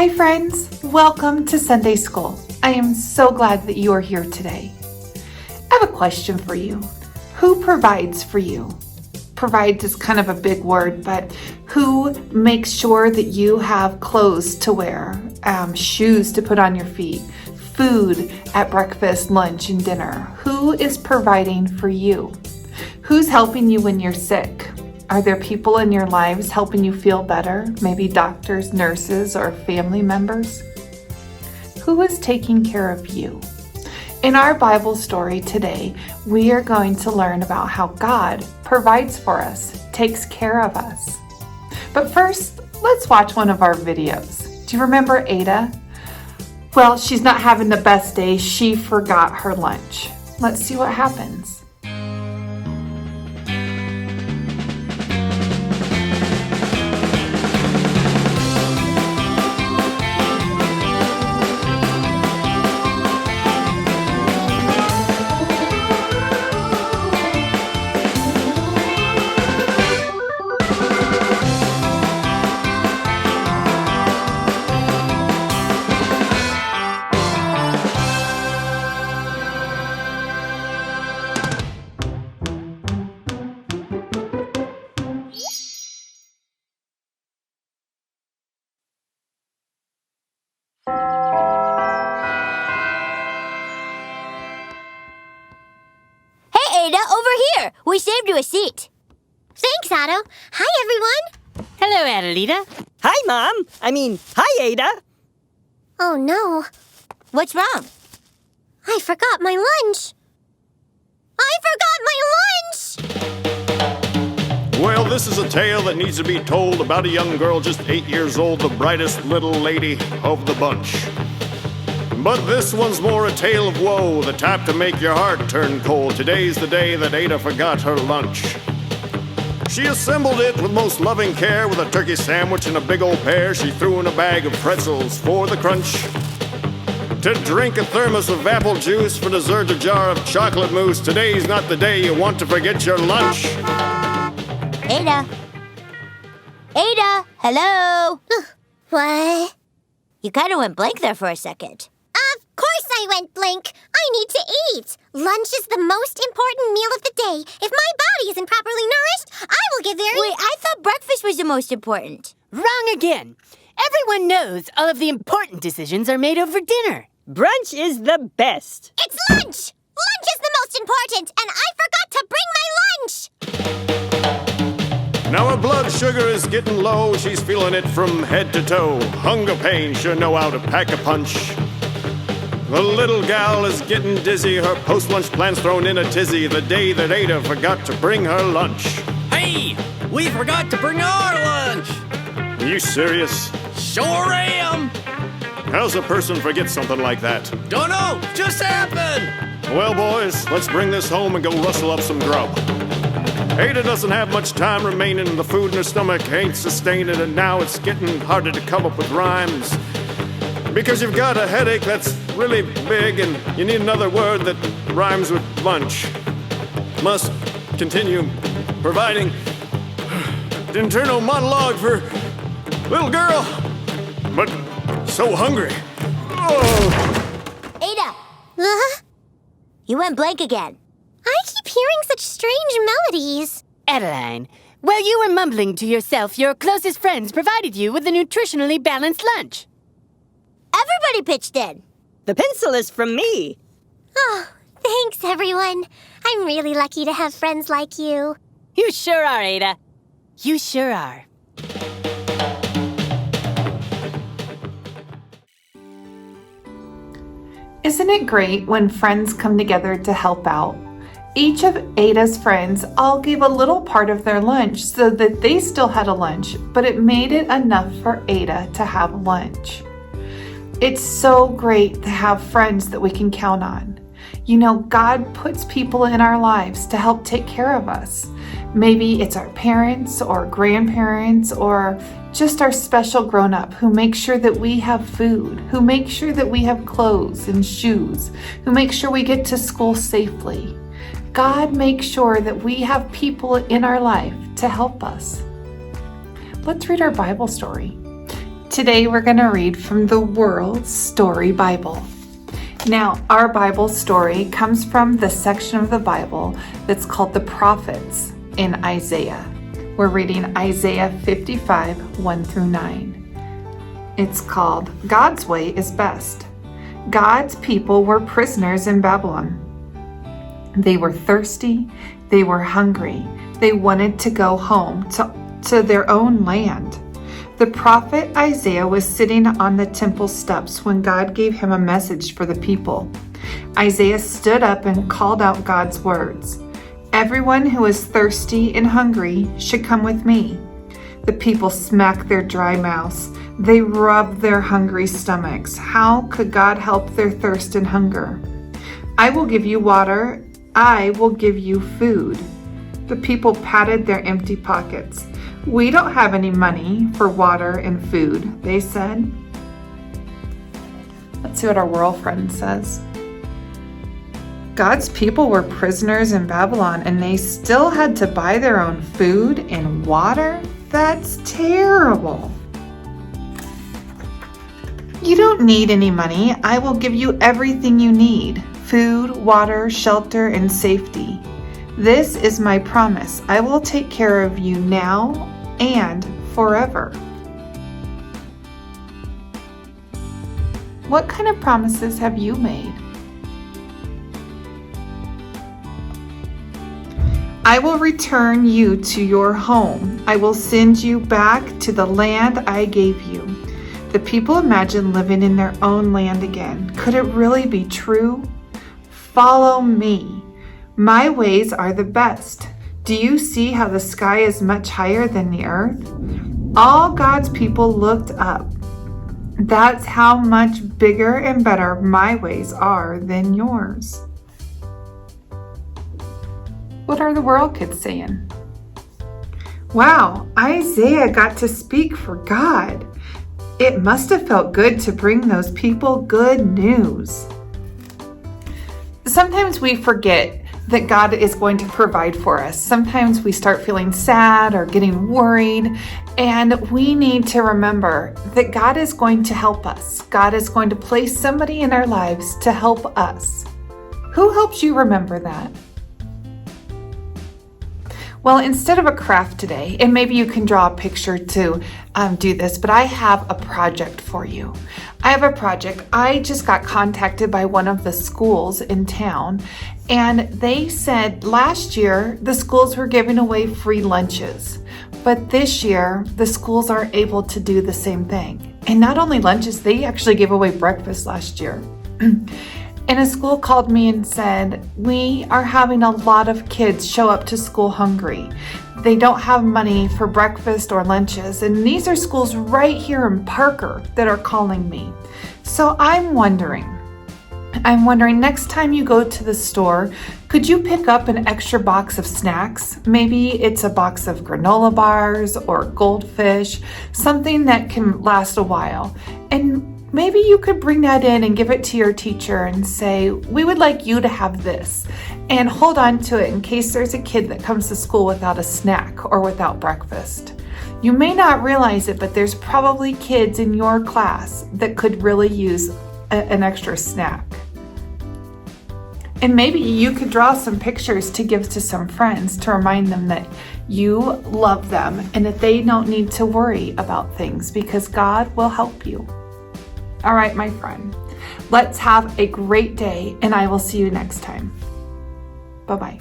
Hi friends, welcome to Sunday School. I am so glad that you are here today. I have a question for you. Who provides for you? Provides is kind of a big word, but who makes sure that you have clothes to wear, shoes to put on your feet, food at breakfast, lunch, and dinner? Who is providing for you? Who's helping you when you're sick? Are there people in your lives helping you feel better? Maybe doctors, nurses, or family members? Who is taking care of you? In our Bible story today, we are going to learn about how God provides for us, takes care of us. But first, let's watch one of our videos. Do you remember Ada? Well, she's not having the best day. She forgot her lunch. Let's see what happens. Ada, over here! We saved you a seat. Thanks, Otto. Hi, everyone. Hello, Adelita. Hi, Mom. Hi, Ada. Oh, no. What's wrong? I forgot my lunch. Well, this is a tale that needs to be told about a young girl just 8 years old, the brightest little lady of the bunch. But this one's more a tale of woe, the type to make your heart turn cold. Today's the day that Ada forgot her lunch. She assembled it with most loving care, with a turkey sandwich and a big old pear. She threw in a bag of pretzels for the crunch. To drink a thermos of apple juice, for dessert a jar of chocolate mousse. Today's not the day you want to forget your lunch. Ada? Ada, hello? What? You kind of went blank there for a second. Of course I went blank. I need to eat. Lunch is the most important meal of the day. If my body isn't properly nourished, I will get very... Wait, I thought breakfast was the most important. Wrong again. Everyone knows all of the important decisions are made over dinner. Brunch is the best. It's lunch! Lunch is the most important, and I forgot to bring my lunch! Now her blood sugar is getting low. She's feeling it from head to toe. Hunger pain sure know how to pack a punch. The little gal is getting dizzy. Her post-lunch plans thrown in a tizzy. The day that Ada forgot to bring her lunch. Hey! We forgot to bring our lunch! Are you serious? Sure am! How's a person forget something like that? Dunno! Just happened! Well, boys, let's bring this home and go rustle up some grub. Ada doesn't have much time remaining. The food in her stomach ain't sustaining, and now it's getting harder to come up with rhymes. Because you've got a headache that's really big, and you need another word that rhymes with lunch. Must continue providing internal monologue for little girl, but so hungry. Oh. Ada, Huh? you went blank again. I keep hearing such strange melodies. Adeline, while you were mumbling to yourself, your closest friends provided you with a nutritionally balanced lunch. Everybody pitched in. The pencil is from me. Oh, thanks, everyone. I'm really lucky to have friends like you. You sure are, Ada. You sure are. Isn't it great when friends come together to help out? Each of Ada's friends all gave a little part of their lunch so that they still had a lunch, but it made it enough for Ada to have lunch. It's so great to have friends that we can count on. You know, God puts people in our lives to help take care of us. Maybe it's our parents or grandparents or just our special grown-up who make sure that we have food, who make sure that we have clothes and shoes, who make sure we get to school safely. God makes sure that we have people in our life to help us. Let's read our Bible story. Today we're going to read from the World Story Bible. Now, our Bible story comes from the section of the Bible that's called the Prophets in Isaiah. We're reading Isaiah 55, 1 through 9. It's called God's Way is Best. God's people were prisoners in Babylon. They were thirsty, they were hungry, they wanted to go home to their own land. The prophet Isaiah was sitting on the temple steps when God gave him a message for the people. Isaiah stood up and called out God's words. Everyone who is thirsty and hungry should come with me. The people smacked their dry mouths. They rubbed their hungry stomachs. How could God help their thirst and hunger? I will give you water. I will give you food. The people patted their empty pockets. We don't have any money for water and food, they said. Let's see what our world friend says. God's people were prisoners in Babylon and they still had to buy their own food and water? That's terrible. You don't need any money. I will give you everything you need: food, water, shelter, and safety. This is my promise. I will take care of you now and forever. What kind of promises have you made? I will return you to your home. I will send you back to the land I gave you. The people imagine living in their own land again. Could it really be true? Follow me. My ways are the best. Do you see how the sky is much higher than the earth? All God's people looked up. That's how much bigger and better my ways are than yours. What are the world kids saying? Wow, Isaiah got to speak for God. It must have felt good to bring those people good news. Sometimes we forget that God is going to provide for us. Sometimes we start feeling sad or getting worried, and we need to remember that God is going to help us. God is going to place somebody in our lives to help us. Who helps you remember that? Well, instead of a craft today, and maybe you can draw a picture to do this, but I have a project for you. I have a project. I just got contacted by one of the schools in town, and they said last year the schools were giving away free lunches, but this year the schools are able to do the same thing. And not only lunches, they actually gave away breakfast last year. And a school called me and said, we are having a lot of kids show up to school hungry. They don't have money for breakfast or lunches. And these are schools right here in Parker that are calling me. So I'm wondering next time you go to the store, could you pick up an extra box of snacks? Maybe it's a box of granola bars or goldfish, something that can last a while. And maybe you could bring that in and give it to your teacher and say, we would like you to have this, and hold on to it in case there's a kid that comes to school without a snack or without breakfast. You may not realize it, but there's probably kids in your class that could really use an extra snack. And maybe you could draw some pictures to give to some friends to remind them that you love them and that they don't need to worry about things because God will help you. All right, my friend, let's have a great day, and I will see you next time. Bye-bye.